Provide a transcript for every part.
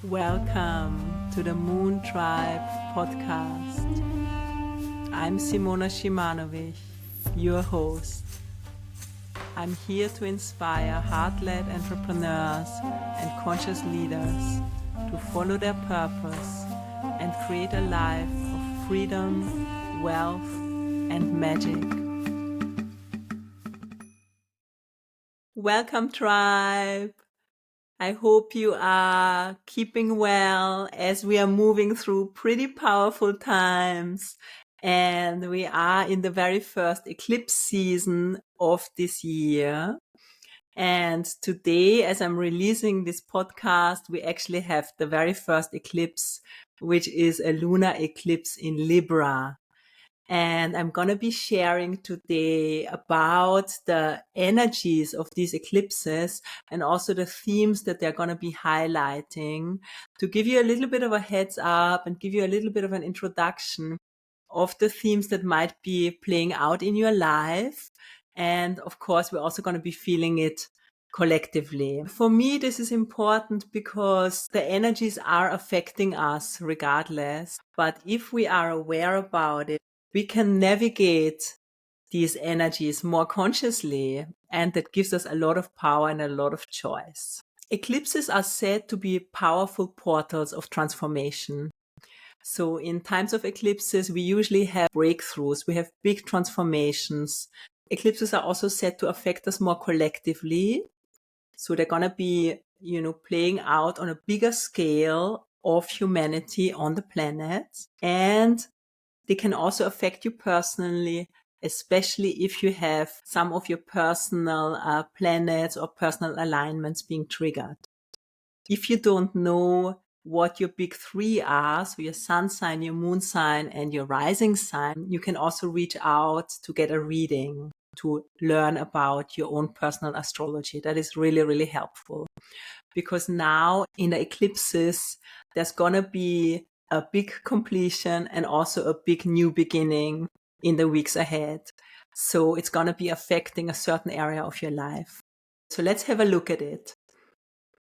Welcome to the Moon Tribe podcast. I'm Simona Shimanovic, your host. I'm here to inspire heart-led entrepreneurs and conscious leaders to follow their purpose and create a life of freedom, wealth, and magic. Welcome, tribe. I hope you are keeping well as we are moving through pretty powerful times, and we are in the very first eclipse season of this year. And today, as I'm releasing this podcast, we actually have the very first eclipse, which is a lunar eclipse in Libra. And I'm going to be sharing today about the energies of these eclipses and also the themes that they're going to be highlighting to give you a little bit of a heads up and give you a little bit of an introduction of the themes that might be playing out in your life. And of course, we're also going to be feeling it collectively. For me, this is important because the energies are affecting us regardless. But if we are aware about it, we can navigate these energies more consciously, and that gives us a lot of power and a lot of choice. Eclipses are said to be powerful portals of transformation. So in times of eclipses, we usually have breakthroughs. We have big transformations. Eclipses are also said to affect us more collectively. So they're going to be, playing out on a bigger scale of humanity on the planet. And they can also affect you personally, especially if you have some of your personal planets or personal alignments being triggered. If you don't know what your big three are, so your sun sign, your moon sign, and your rising sign, you can also reach out to get a reading to learn about your own personal astrology. That is really, really helpful. Because now in the eclipses, there's going to be a big completion and also a big new beginning in the weeks ahead. So it's going to be affecting a certain area of your life. So let's have a look at it.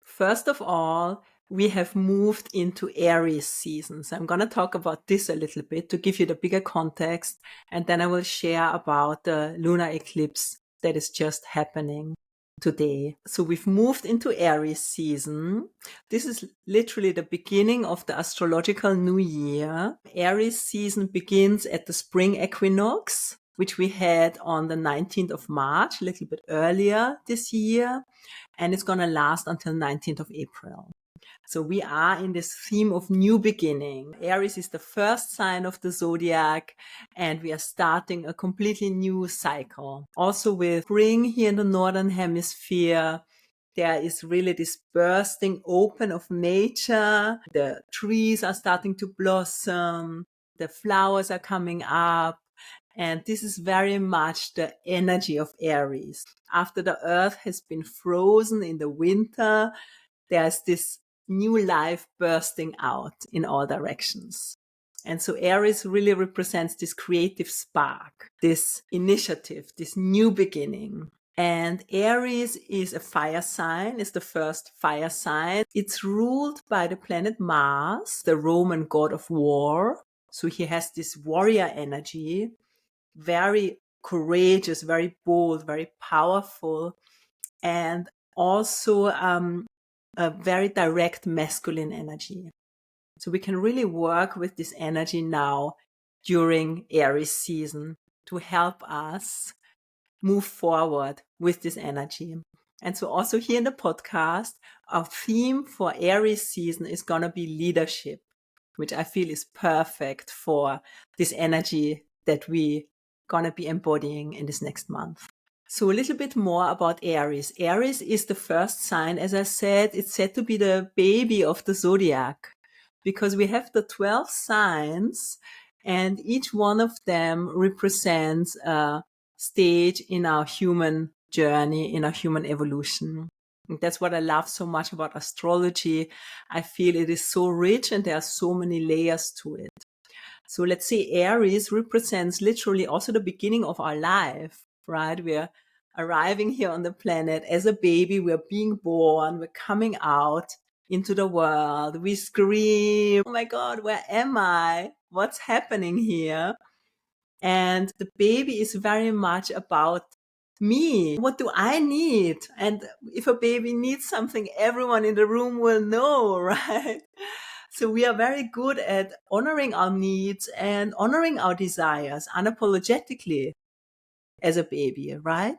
First of all, we have moved into Aries season. So I'm going to talk about this a little bit to give you the bigger context. And then I will share about the lunar eclipse that is just happening today. So we've moved into Aries season. This is literally the beginning of the astrological new year. Aries season begins at the spring equinox, which we had on the 19th of March, a little bit earlier this year. And it's going to last until 19th of April. So we are in this theme of new beginning. Aries is the first sign of the zodiac, and we are starting a completely new cycle. Also with spring here in the northern hemisphere, there is really this bursting open of nature. The trees are starting to blossom. The flowers are coming up. And this is very much the energy of Aries. After the earth has been frozen in the winter, there's this new life bursting out in all directions. And so Aries really represents this creative spark, this initiative, this new beginning. And Aries is a fire sign, is the first fire sign. It's ruled by the planet Mars, the Roman god of war. So he has this warrior energy, very courageous, very bold, very powerful, and also a very direct masculine energy. So we can really work with this energy now during Aries season to help us move forward with this energy. And so also here in the podcast, our theme for Aries season is going to be leadership, which I feel is perfect for this energy that we going to be embodying in this next month. So a little bit more about Aries. Aries is the first sign. As I said, it's said to be the baby of the zodiac because we have the 12 signs and each one of them represents a stage in our human journey, in our human evolution. And that's what I love so much about astrology. I feel it is so rich and there are so many layers to it. So let's say Aries represents literally also the beginning of our life, right? We're arriving here on the planet as a baby. We're being born. We're coming out into the world. We scream, oh my God, where am I? What's happening here? And the baby is very much about me. What do I need? And if a baby needs something, everyone in the room will know, right? So we are very good at honoring our needs and honoring our desires unapologetically as a baby, right?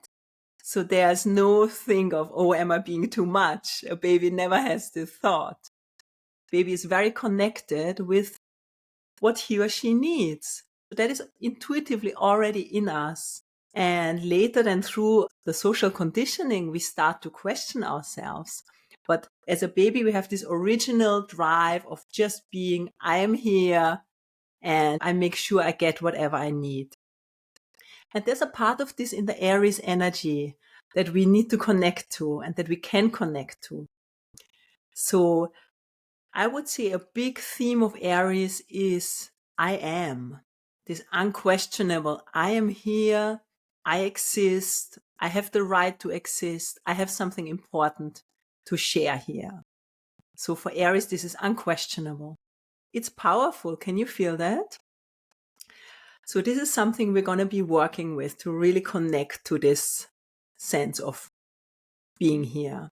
So there's no thing of, oh, am I being too much? A baby never has this thought. Baby is very connected with what he or she needs. That is intuitively already in us. And later then through the social conditioning, we start to question ourselves. But as a baby, we have this original drive of just being, I am here and I make sure I get whatever I need. And there's a part of this in the Aries energy that we need to connect to and that we can connect to. So I would say a big theme of Aries is I am. This unquestionable, I am here, I exist, I have the right to exist, I have something important to share here. So for Aries, this is unquestionable. It's powerful. Can you feel that? So this is something we're going to be working with to really connect to this sense of being here.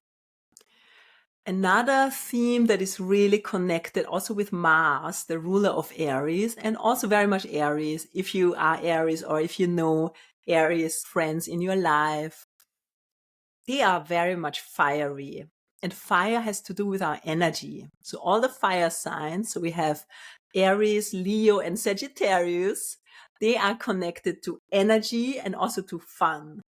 Another theme that is really connected also with Mars, the ruler of Aries, and also very much Aries, if you are Aries or if you know Aries friends in your life, they are very much fiery. And fire has to do with our energy. So all the fire signs, so we have Aries, Leo, and Sagittarius, they are connected to energy and also to fun,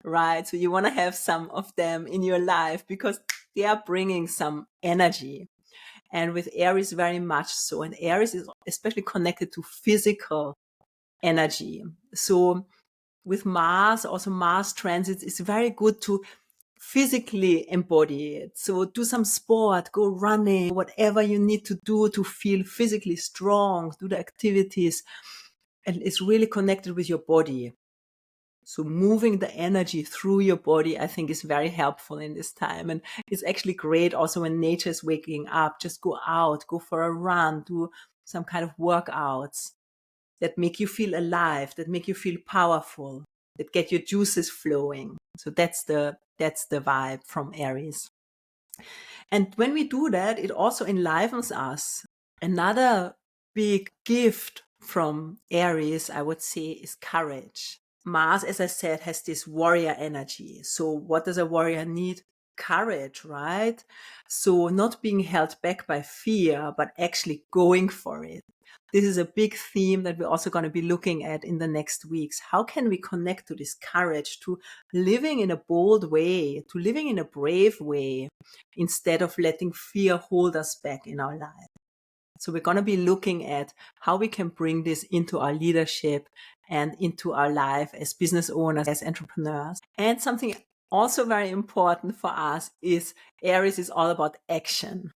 right? So you want to have some of them in your life because they are bringing some energy. And with Aries, very much so. And Aries is especially connected to physical energy. So with Mars, also Mars transits is very good to physically embody it. So do some sport, go running, whatever you need to do to feel physically strong, do the activities. And it's really connected with your body. So moving the energy through your body, I think, is very helpful in this time. And it's actually great also when nature is waking up. Just go out, go for a run, do some kind of workouts that make you feel alive, that make you feel powerful, that get your juices flowing. So that's the vibe from Aries. And when we do that, it also enlivens us. Another big gift from Aries, I would say, is courage. Mars, as I said, has this warrior energy. So what does a warrior need? Courage, right? So not being held back by fear, but actually going for it. This is a big theme that we're also going to be looking at in the next weeks. How can we connect to this courage, to living in a bold way, to living in a brave way, instead of letting fear hold us back in our life? So we're going to be looking at how we can bring this into our leadership and into our life as business owners, as entrepreneurs. And something also very important for us is Aries is all about action.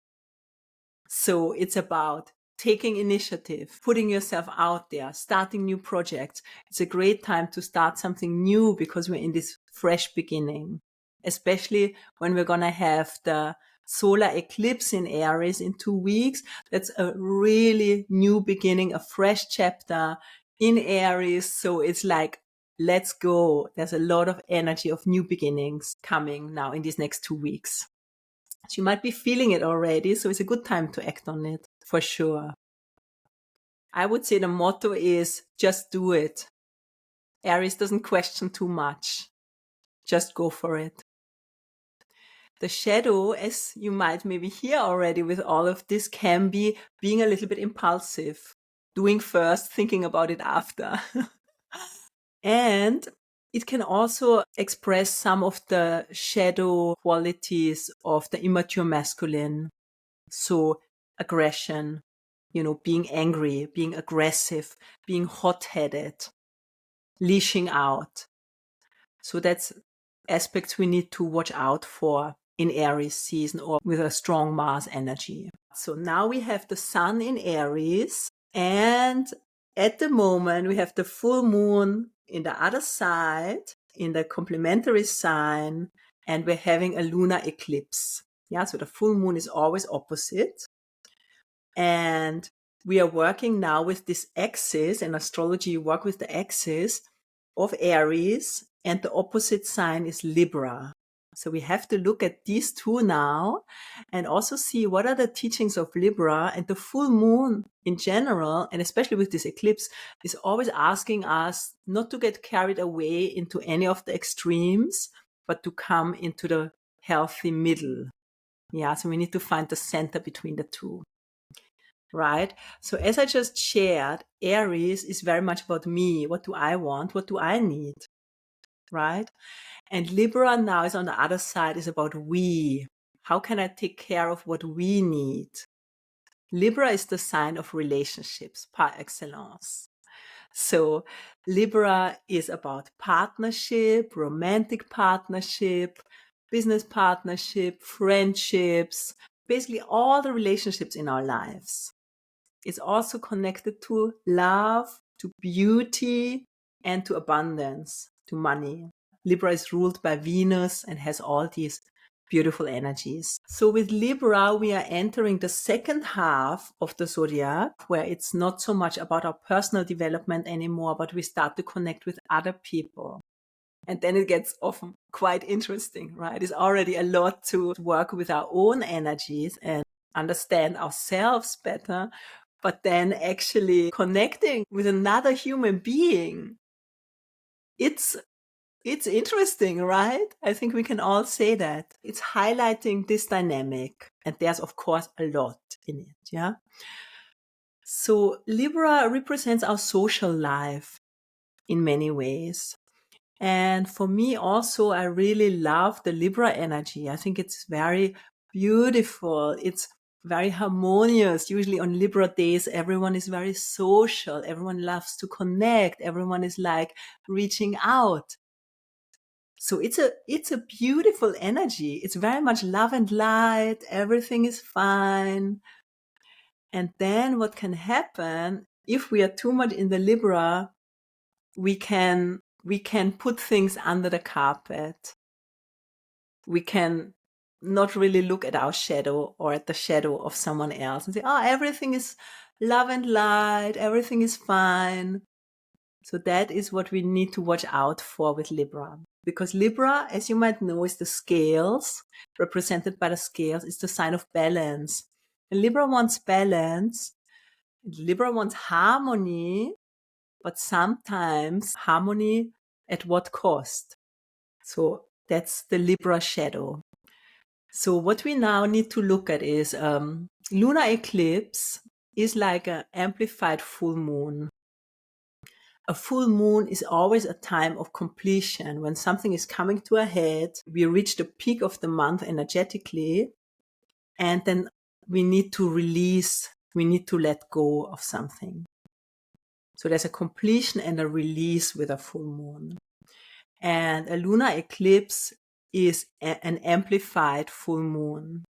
So it's about taking initiative, putting yourself out there, starting new projects. It's a great time to start something new because we're in this fresh beginning, especially when we're going to have the solar eclipse in Aries in 2 weeks. That's a really new beginning, a fresh chapter in Aries. So it's like, let's go. There's a lot of energy of new beginnings coming now in these next 2 weeks. So you might be feeling it already. So it's a good time to act on it for sure. I would say the motto is just do it. Aries doesn't question too much. Just go for it. The shadow, as you might maybe hear already with all of this, can be being a little bit impulsive, doing first, thinking about it after. And it can also express some of the shadow qualities of the immature masculine. So aggression, being angry, being aggressive, being hot-headed, leashing out. So that's aspects we need to watch out for in Aries season or with a strong Mars energy. So now we have the sun in Aries, and at the moment we have the full moon in the other side, in the complementary sign, and we're having a lunar eclipse. Yeah, so the full moon is always opposite. And we are working now with this axis. In astrology, you work with the axis of Aries, and the opposite sign is Libra. So we have to look at these two now and also see what are the teachings of Libra. And the full moon in general, and especially with this eclipse, is always asking us not to get carried away into any of the extremes, but to come into the healthy middle. Yeah, so we need to find the center between the two. Right? So as I just shared, Aries is very much about me. What do I want? What do I need? Right? And Libra now is on the other side, is about we. How can I take care of what we need? Libra is the sign of relationships par excellence. So Libra is about partnership, romantic partnership, business partnership, friendships, basically all the relationships in our lives. It's also connected to love, to beauty, and to abundance, to money. Libra is ruled by Venus and has all these beautiful energies. So with Libra, we are entering the second half of the zodiac, where it's not so much about our personal development anymore, but we start to connect with other people. And then it gets often quite interesting, right? It's already a lot to work with our own energies and understand ourselves better, but then actually connecting with another human being. It's interesting, right? I think we can all say that. It's highlighting this dynamic, and there's of course a lot in it, yeah? So Libra represents our social life in many ways. And for me also, I really love the Libra energy. I think it's very beautiful. It's very harmonious. Usually on Libra days, everyone is very social. Everyone loves to connect. Everyone is like reaching out. So it's a beautiful energy. It's very much love and light. Everything is fine. And then what can happen if we are too much in the Libra, we can put things under the carpet. We can not really look at our shadow or at the shadow of someone else and say, oh, everything is love and light, everything is fine. So that is what we need to watch out for with Libra. Because Libra, as you might know, is the scales, represented by the scales, is the sign of balance. And Libra wants balance. Libra wants harmony, but sometimes harmony at what cost? So that's the Libra shadow. So what we now need to look at is lunar eclipse is like an amplified full moon. A full moon is always a time of completion. When something is coming to a head, we reach the peak of the month energetically, and then we need to release, we need to let go of something. So there's a completion and a release with a full moon. And a lunar eclipse is an amplified full moon.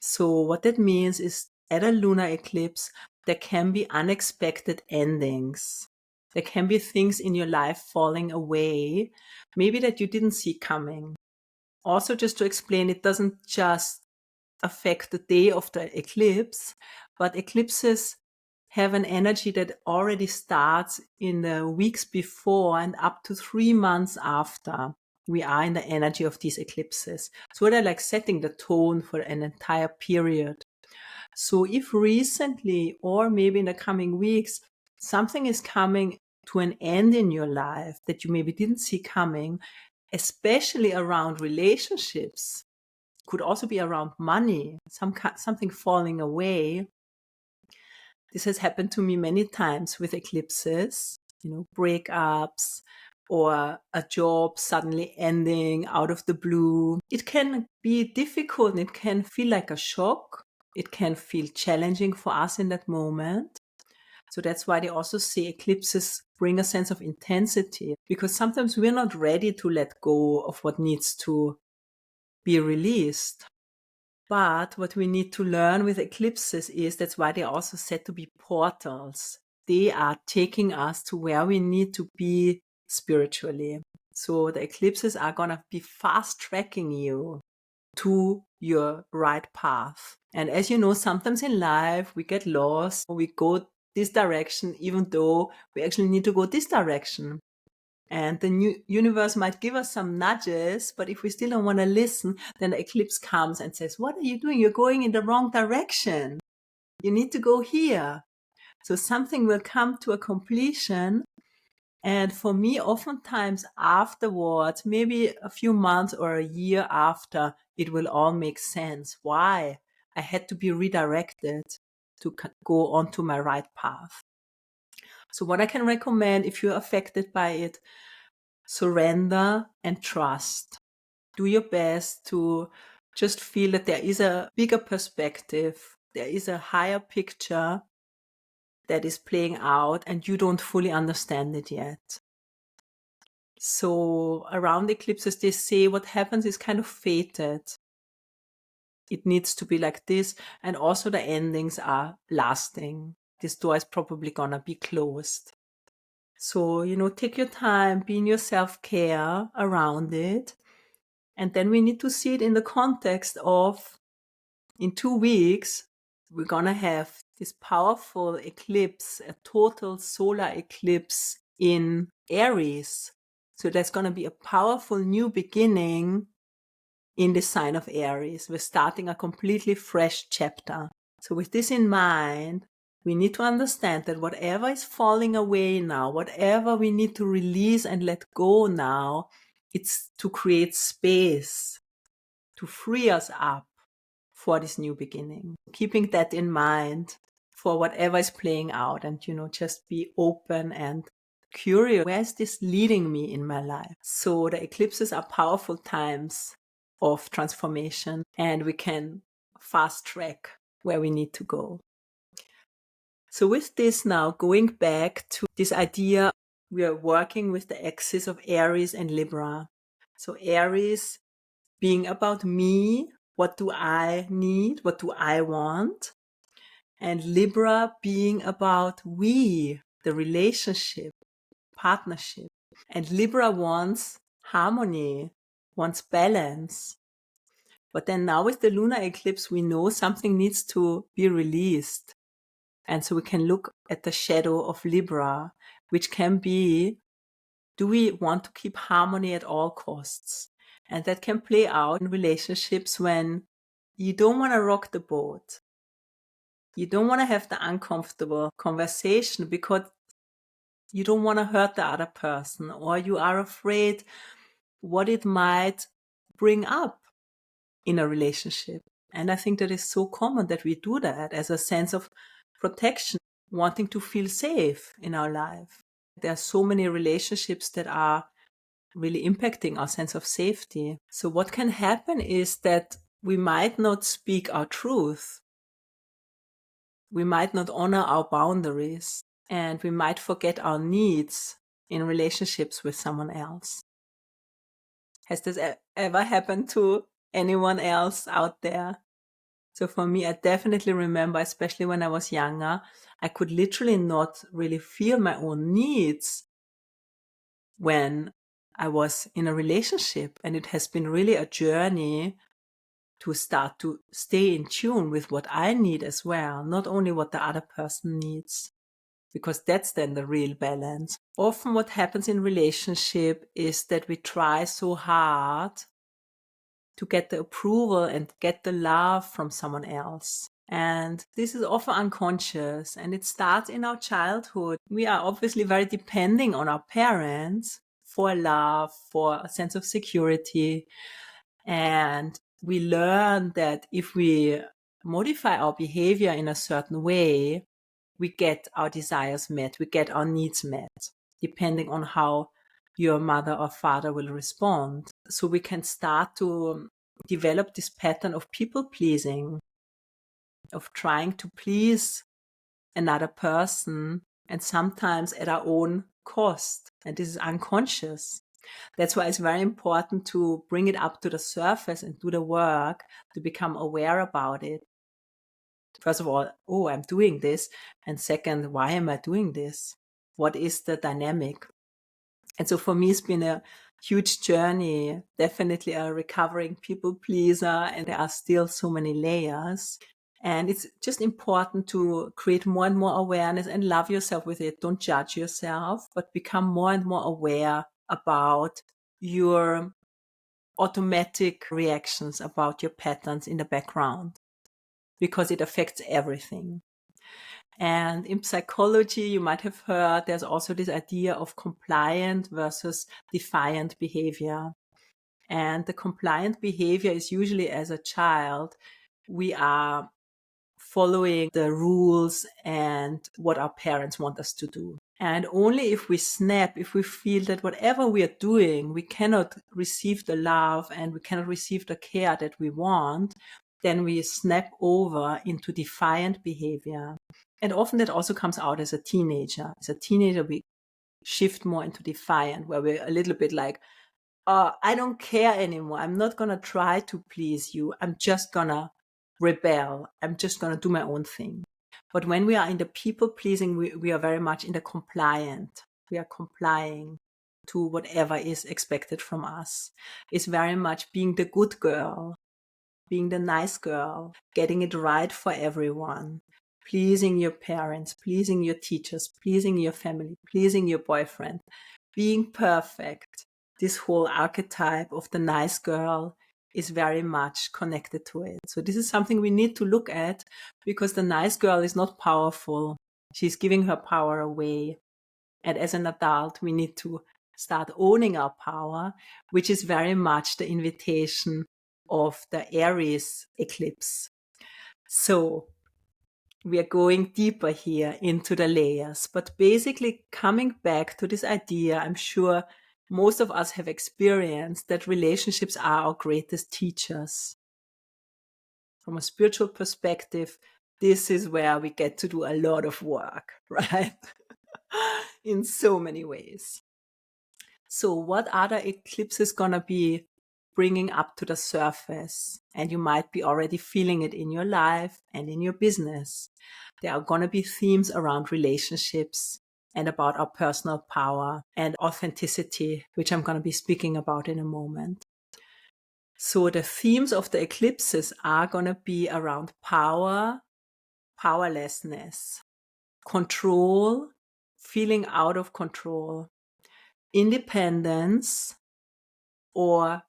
So what that means is at a lunar eclipse, there can be unexpected endings. There can be things in your life falling away, maybe that you didn't see coming. Also, just to explain, it doesn't just affect the day of the eclipse, but eclipses have an energy that already starts in the weeks before and up to 3 months after we are in the energy of these eclipses. So they're like setting the tone for an entire period. So if recently or maybe in the coming weeks, something is coming to an end in your life that you maybe didn't see coming, especially around relationships, could also be around money, something falling away. This has happened to me many times with eclipses, breakups or a job suddenly ending out of the blue. It can be difficult and it can feel like a shock. It can feel challenging for us in that moment. So that's why they also say eclipses bring a sense of intensity, because sometimes we're not ready to let go of what needs to be released. But what we need to learn with eclipses is that's why they're also said to be portals. They are taking us to where we need to be spiritually. So the eclipses are going to be fast tracking you to your right path. And as you know, sometimes in life we get lost, we go this direction, even though we actually need to go this direction. And the new universe might give us some nudges, but if we still don't want to listen, then the eclipse comes and says, what are you doing? You're going in the wrong direction. You need to go here. So something will come to a completion. And for me, oftentimes afterwards, maybe a few months or a year after, it will all make sense. Why? I had to be redirected to go onto my right path. So what I can recommend if you're affected by it, surrender and trust. Do your best to just feel that there is a bigger perspective. There is a higher picture that is playing out and you don't fully understand it yet. So around eclipses, they say what happens is kind of fated. It needs to be like this. And also the endings are lasting. This door is probably gonna be closed. So, take your time, be in your self-care around it. And then we need to see it in the context of, in 2 weeks, we're gonna have this powerful eclipse, a total solar eclipse in Aries. So there's gonna be a powerful new beginning in the sign of Aries. We're starting a completely fresh chapter. So with this in mind, we need to understand that whatever is falling away now, whatever we need to release and let go now, it's to create space, to free us up for this new beginning. Keeping that in mind for whatever is playing out, and, just be open and curious. Where is this leading me in my life? So the eclipses are powerful times of transformation, and we can fast track where we need to go. So with this now, going back to this idea, we are working with the axis of Aries and Libra. So Aries being about me, what do I need? What do I want? And Libra being about we, the relationship, partnership. And Libra wants harmony, wants balance. But then now with the lunar eclipse, we know something needs to be released. And so we can look at the shadow of Libra, which can be, do we want to keep harmony at all costs? And that can play out in relationships when you don't want to rock the boat. You don't want to have the uncomfortable conversation because you don't want to hurt the other person, or you are afraid what it might bring up in a relationship. And I think that is so common that we do that as a sense of protection, wanting to feel safe in our life. There are so many relationships that are really impacting our sense of safety. So what can happen is that we might not speak our truth. We might not honor our boundaries, and we might forget our needs in relationships with someone else. Has this ever happened to anyone else out there? So for me, I definitely remember, especially when I was younger, I could literally not really feel my own needs when I was in a relationship. And it has been really a journey to start to stay in tune with what I need as well, not only what the other person needs, because that's then the real balance. Often what happens in relationship is that we try so hard to get the approval and get the love from someone else. And this is often unconscious, and it starts in our childhood. We are obviously very depending on our parents for love, for a sense of security. And we learn that if we modify our behavior in a certain way, we get our desires met, we get our needs met, depending on how your mother or father will respond. So we can start to develop this pattern of people pleasing, of trying to please another person, and sometimes at our own cost. And this is unconscious. That's why it's very important to bring it up to the surface and do the work to become aware about it. First of all, oh, I'm doing this. And second, why am I doing this? What is the dynamic? And so for me, it's been a huge journey, definitely a recovering people pleaser, and there are still so many layers. And it's just important to create more and more awareness and love yourself with it. Don't judge yourself, but become more and more aware about your automatic reactions, about your patterns in the background, because it affects everything. And in psychology, you might have heard there's also this idea of compliant versus defiant behavior. And the compliant behavior is usually, as a child, we are following the rules and what our parents want us to do. And only if we snap, if we feel that whatever we are doing, we cannot receive the love and we cannot receive the care that we want, then we snap over into defiant behavior. And often that also comes out as a teenager. As a teenager, we shift more into defiant, where we're a little bit like, I don't care anymore. I'm not going to try to please you. I'm just going to rebel. I'm just going to do my own thing. But when we are in the people pleasing, we are very much in the compliant. We are complying to whatever is expected from us. It's very much being the good girl, being the nice girl, getting it right for everyone, pleasing your parents, pleasing your teachers, pleasing your family, pleasing your boyfriend, being perfect. This whole archetype of the nice girl is very much connected to it. So this is something we need to look at, because the nice girl is not powerful. She's giving her power away. And as an adult, we need to start owning our power, which is very much the invitation of the Aries eclipse. So we are going deeper here into the layers, but basically coming back to this idea, I'm sure most of us have experienced that relationships are our greatest teachers. From a spiritual perspective, this is where we get to do a lot of work, right? In so many ways. So what are the eclipses gonna be bringing up to the surface? And you might be already feeling it in your life and in your business. There are gonna be themes around relationships and about our personal power and authenticity, which I'm gonna be speaking about in a moment. So the themes of the eclipses are gonna be around power, powerlessness, control, feeling out of control, independence, or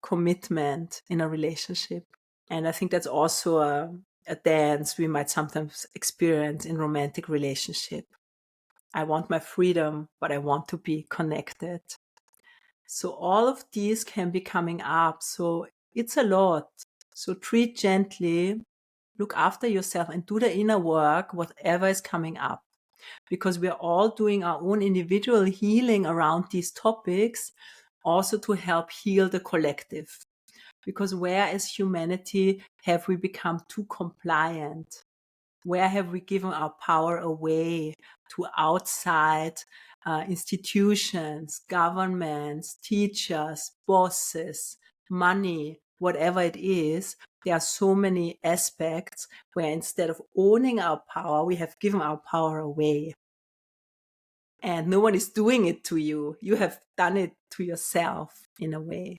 commitment in a relationship. And I think that's also a dance we might sometimes experience in romantic relationship. I want my freedom, but I want to be connected. So all of these can be coming up. So it's a lot. So treat gently, look after yourself, and do the inner work, whatever is coming up. Because we are all doing our own individual healing around these topics, also to help heal the collective. Because where as humanity have we become too compliant? Where have we given our power away to outside institutions, governments, teachers, bosses, money, whatever it is? There are so many aspects where instead of owning our power, we have given our power away. And no one is doing it to you. You have done it to yourself in a way.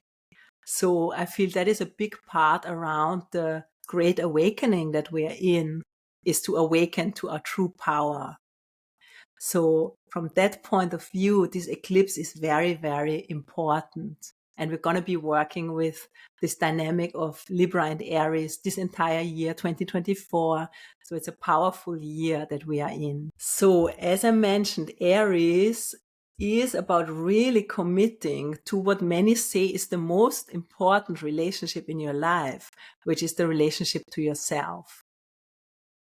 So I feel that is a big part around the great awakening that we are in, is to awaken to our true power. So from that point of view, this eclipse is very, very important. And we're going to be working with this dynamic of Libra and Aries this entire year, 2024. So it's a powerful year that we are in. So as I mentioned, Aries is about really committing to what many say is the most important relationship in your life, which is the relationship to yourself.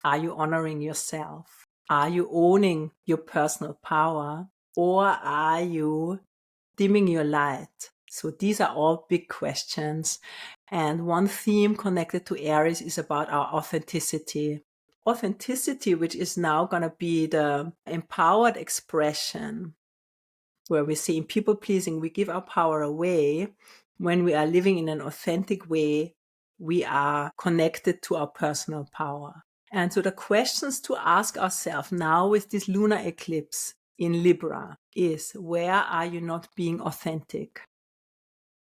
Are you honoring yourself? Are you owning your personal power? Or are you dimming your light? So these are all big questions. And one theme connected to Aries is about our authenticity. Authenticity, which is now going to be the empowered expression, where we see in people pleasing, we give our power away. When we are living in an authentic way, we are connected to our personal power. And so the questions to ask ourselves now with this lunar eclipse in Libra is, where are you not being authentic?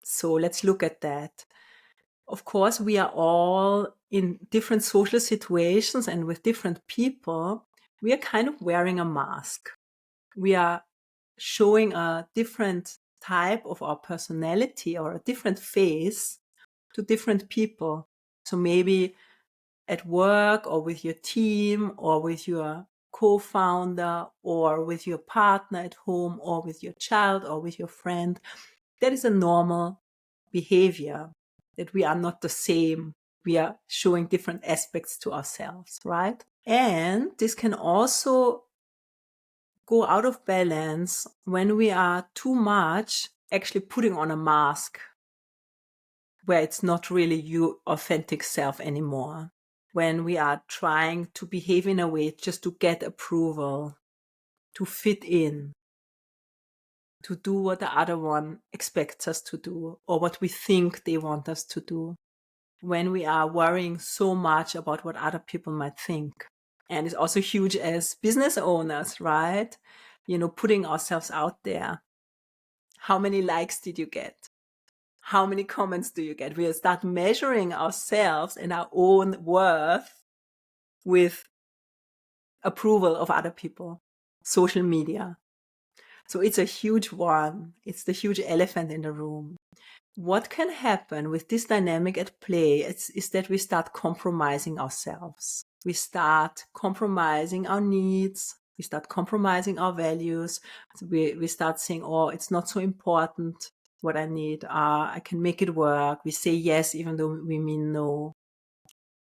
So let's look at that. Of course, we are all in different social situations and with different people. We are kind of wearing a mask. We are showing a different type of our personality or a different face to different people. So maybe at work or with your team or with your co-founder or with your partner at home or with your child or with your friend, that is a normal behavior, that we are not the same. We are showing different aspects to ourselves, right? And this can also go out of balance when we are too much actually putting on a mask where it's not really your authentic self anymore. When we are trying to behave in a way just to get approval, to fit in, to do what the other one expects us to do or what we think they want us to do. When we are worrying so much about what other people might think. And it's also huge as business owners, right? Putting ourselves out there. How many likes did you get? How many comments do you get? We start measuring ourselves and our own worth with approval of other people, social media. So it's a huge one. It's the huge elephant in the room. What can happen with this dynamic at play is that we start compromising ourselves. We start compromising our needs. We start compromising our values. So we start saying, oh, it's not so important what I need. I can make it work. We say yes, even though we mean no.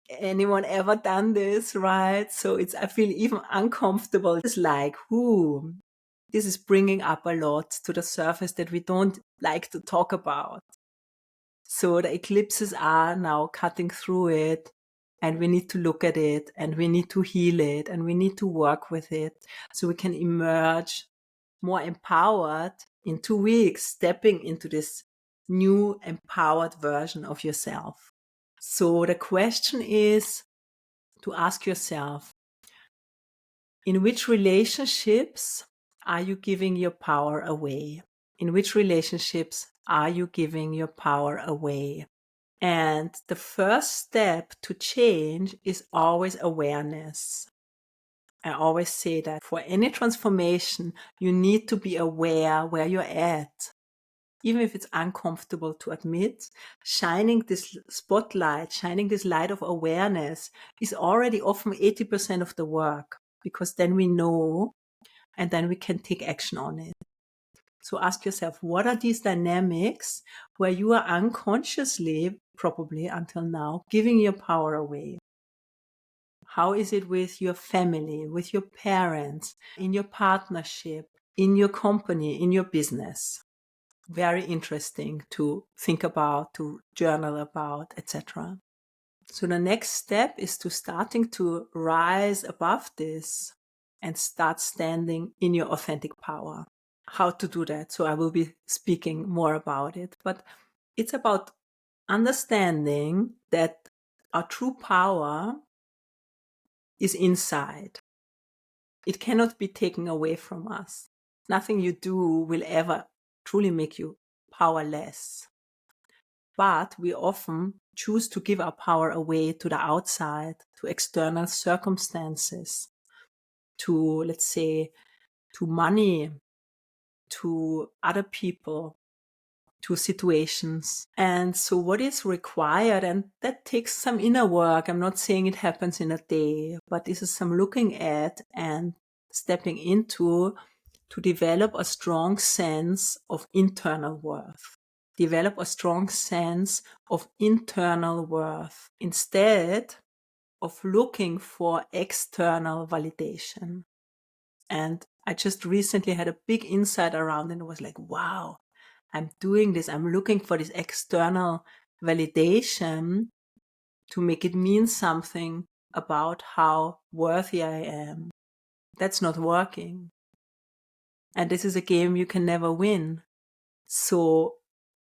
Anyone ever done this, right? So I feel even uncomfortable. It's like, this is bringing up a lot to the surface that we don't like to talk about. So the eclipses are now cutting through it, and we need to look at it, and we need to heal it, and we need to work with it so we can emerge more empowered in 2 weeks, stepping into this new empowered version of yourself. So the question is to ask yourself, in which relationships are you giving your power away? In which relationships are you giving your power away? And the first step to change is always awareness. I always say that for any transformation, you need to be aware where you're at. Even if it's uncomfortable to admit, shining this spotlight, shining this light of awareness is already often 80% of the work, because then we know and then we can take action on it. So ask yourself, what are these dynamics where you are unconsciously, probably until now, giving your power away? How is it with your family, with your parents, in your partnership, in your company, in your business? Very interesting to think about, to journal about, etc. So the next step is to starting to rise above this and start standing in your authentic power. How to do that? So I will be speaking more about it, but it's about understanding that our true power is inside. It cannot be taken away from us. Nothing you do will ever truly make you powerless. But we often choose to give our power away to the outside, to external circumstances, to, let's say, to money, to other people, to situations. And so what is required, and that takes some inner work. I'm not saying it happens in a day, but this is some looking at and stepping into to develop a strong sense of internal worth. Develop a strong sense of internal worth instead of looking for external validation. And I just recently had a big insight around it, and it was like, wow, I'm doing this. I'm looking for this external validation to make it mean something about how worthy I am. That's not working. And this is a game you can never win. So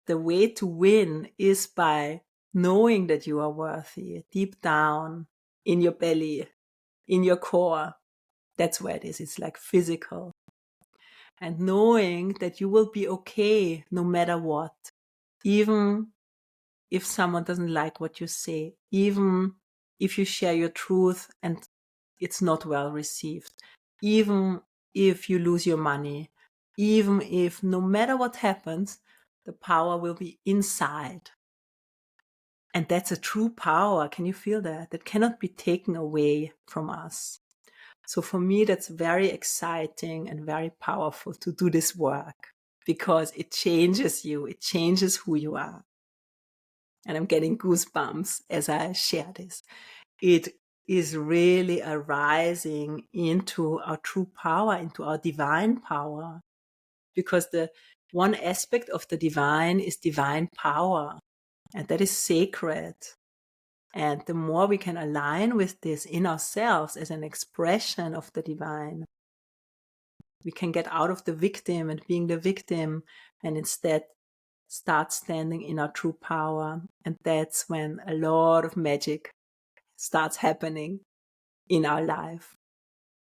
the way to win is by knowing that you are worthy deep down in your belly, in your core. That's where it is. It's like physical. And knowing that you will be okay no matter what. even if someone doesn't like what you say, even if you share your truth and it's not well received, even if you lose your money, even if no matter what happens, the power will be inside. And that's a true power. Can you feel that? That cannot be taken away from us. So for me, that's very exciting and very powerful to do this work because it changes you. It changes who you are. And I'm getting goosebumps as I share this. It is really a rising into our true power, into our divine power, because the one aspect of the divine is divine power, and that is sacred. And the more we can align with this in ourselves as an expression of the divine, we can get out of the victim and being the victim and instead start standing in our true power. And that's when a lot of magic starts happening in our life.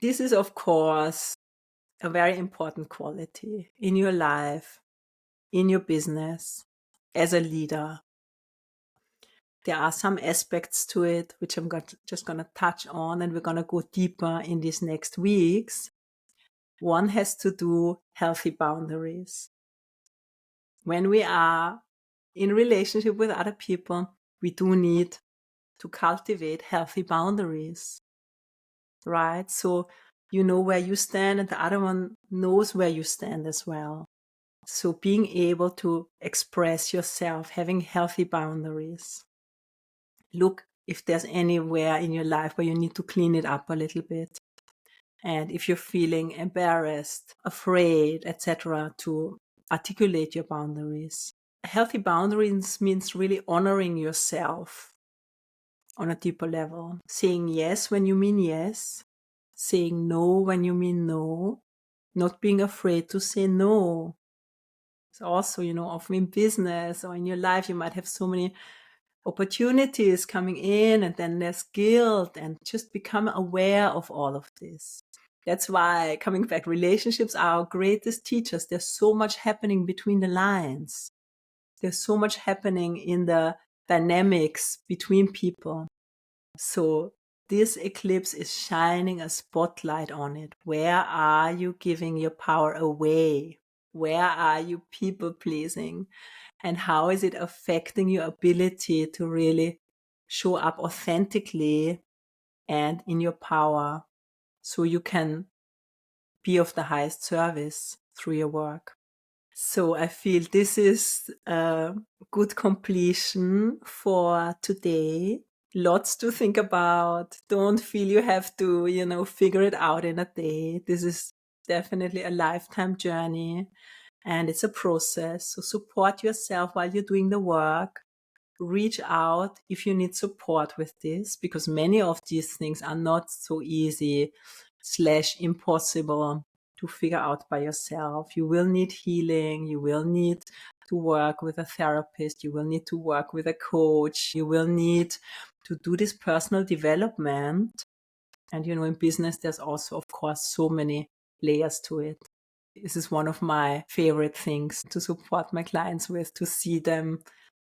This is, of course, a very important quality in your life, in your business, as a leader. There are some aspects to it which I'm just going to touch on, and we're going to go deeper in these next weeks. One has to do healthy boundaries. When we are in relationship with other people, we do need to cultivate healthy boundaries, right? So you know where you stand and the other one knows where you stand as well. So being able to express yourself, having healthy boundaries. Look if there's anywhere in your life where you need to clean it up a little bit. And if you're feeling embarrassed, afraid, etc., to articulate your boundaries. Healthy boundaries means really honoring yourself on a deeper level. Saying yes when you mean yes. Saying no when you mean no. Not being afraid to say no. So also, often in business or in your life, you might have so many opportunities coming in and then there's guilt, and just become aware of all of this. That's why, coming back, relationships are our greatest teachers. There's so much happening between the lines. There's so much happening in the dynamics between people. So this eclipse is shining a spotlight on it. Where are you giving your power away? Where are you people pleasing? And how is it affecting your ability to really show up authentically and in your power so you can be of the highest service through your work? So I feel this is a good completion for today. Lots to think about. Don't feel you have to, figure it out in a day. This is definitely a lifetime journey and it's a process. So support yourself while you're doing the work. Reach out if you need support with this, because many of these things are not so easy / impossible to figure out by yourself. You will need healing. You will need to work with a therapist. You will need to work with a coach. You will need to do this personal development. And, in business, there's also, of course, so many layers to it. This is one of my favorite things to support my clients with, to see them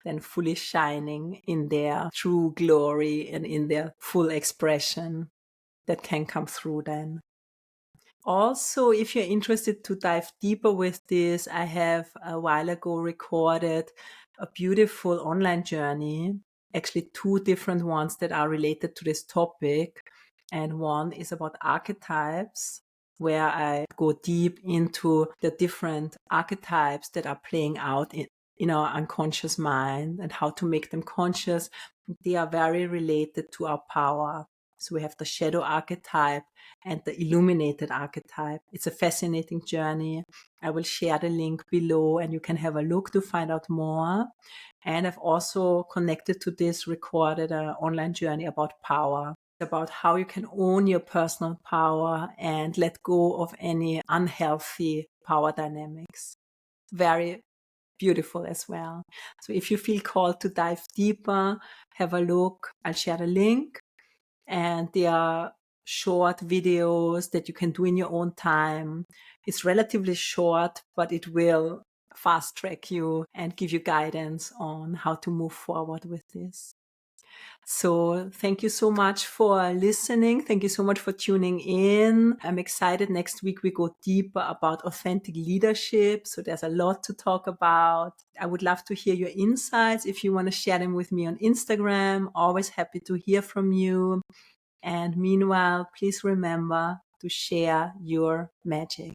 then fully shining in their true glory and in their full expression that can come through then. Also, if you're interested to dive deeper with this, I have a while ago recorded a beautiful online journey, actually 2 different ones that are related to this topic. And one is about archetypes, where I go deep into the different archetypes that are playing out in our unconscious mind and how to make them conscious. They are very related to our power. So we have the shadow archetype and the illuminated archetype. It's a fascinating journey. I will share the link below and you can have a look to find out more. And I've also connected to this, recorded an online journey about power, about how you can own your personal power and let go of any unhealthy power dynamics. Very beautiful as well. So if you feel called to dive deeper, have a look. I'll share the link. And they are short videos that you can do in your own time. It's relatively short, but it will fast track you and give you guidance on how to move forward with this. So thank you so much for listening. Thank you so much for tuning in. I'm excited. Next week, we go deeper about authentic leadership. So there's a lot to talk about. I would love to hear your insights. If you want to share them with me on Instagram, always happy to hear from you. And meanwhile, please remember to share your magic.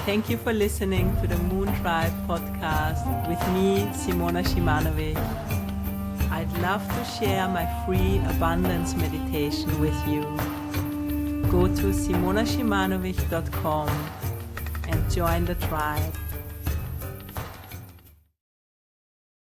Thank you for listening to the Moon Tribe podcast with me, Simona Shimanovic. I'd love to share my free abundance meditation with you. Go to simonashimanovic.com and join the tribe.